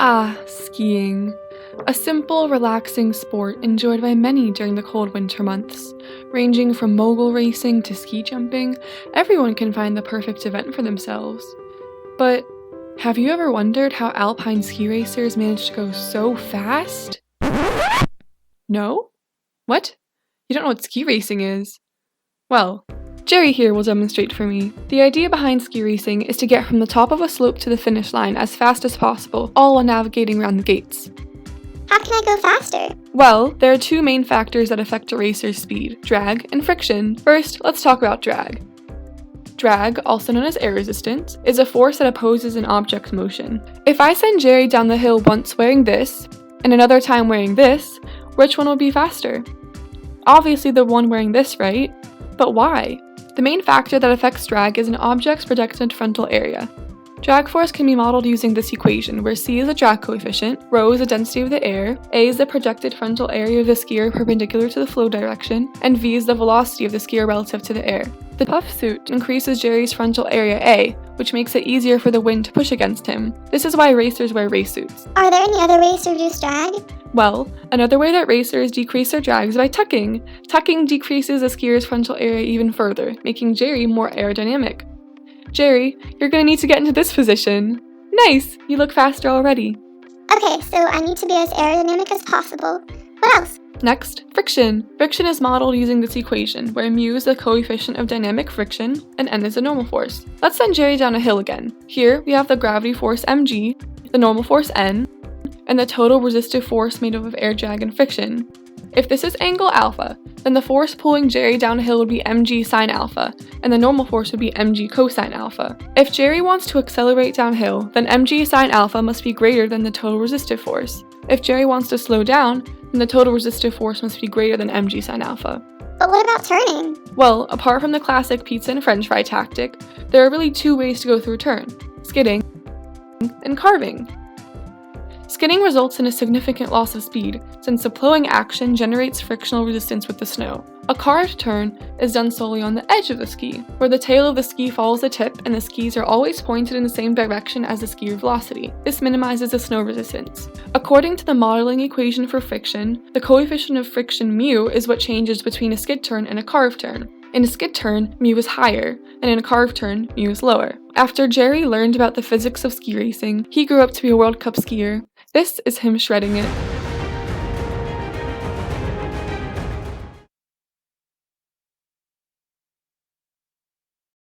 Ah, skiing. A simple, relaxing sport enjoyed by many during the cold winter months. Ranging from mogul racing to ski jumping, everyone can find the perfect event for themselves. But have you ever wondered how alpine ski racers manage to go so fast? No? What? You don't know what ski racing is? Well, Jerry here will demonstrate for me. The idea behind ski racing is to get from the top of a slope to the finish line as fast as possible, all while navigating around the gates. How can I go faster? Well, there are two main factors that affect a racer's speed: drag and friction. First, let's talk about drag. Drag, also known as air resistance, is a force that opposes an object's motion. If I send Jerry down the hill once wearing this, and another time wearing this, which one will be faster? Obviously the one wearing this, right? But why? The main factor that affects drag is an object's projected frontal area. Drag force can be modeled using this equation, where C is the drag coefficient, ρ is the density of the air, A is the projected frontal area of the skier perpendicular to the flow direction, and V is the velocity of the skier relative to the air. The puff suit increases Jerry's frontal area A, which makes it easier for the wind to push against him. This is why racers wear race suits. Are there any other ways to reduce drag? Well, another way that racers decrease their drag is by tucking. Tucking decreases the skier's frontal area even further, making Jerry more aerodynamic. Jerry, you're gonna need to get into this position. Nice! You look faster already. Okay, so I need to be as aerodynamic as possible. What else? Next, friction. Friction is modeled using this equation, where mu is the coefficient of dynamic friction and n is the normal force. Let's send Jerry down a hill again. Here, we have the gravity force mg, the normal force n, and the total resistive force made up of air drag and friction. If this is angle alpha, then the force pulling Jerry downhill would be mg sine alpha, and the normal force would be mg cosine alpha. If Jerry wants to accelerate downhill, then mg sine alpha must be greater than the total resistive force. If Jerry wants to slow down, then the total resistive force must be greater than mg sine alpha. But what about turning? Well, apart from the classic pizza and french fry tactic, there are really two ways to go through a turn: skidding and carving. Skidding results in a significant loss of speed, since the plowing action generates frictional resistance with the snow. A carved turn is done solely on the edge of the ski, where the tail of the ski follows the tip and the skis are always pointed in the same direction as the skier velocity. This minimizes the snow resistance. According to the modeling equation for friction, the coefficient of friction mu is what changes between a skid turn and a carved turn. In a skid turn, mu is higher, and in a carved turn, mu is lower. After Jerry learned about the physics of ski racing, he grew up to be a World Cup skier. This is him shredding it.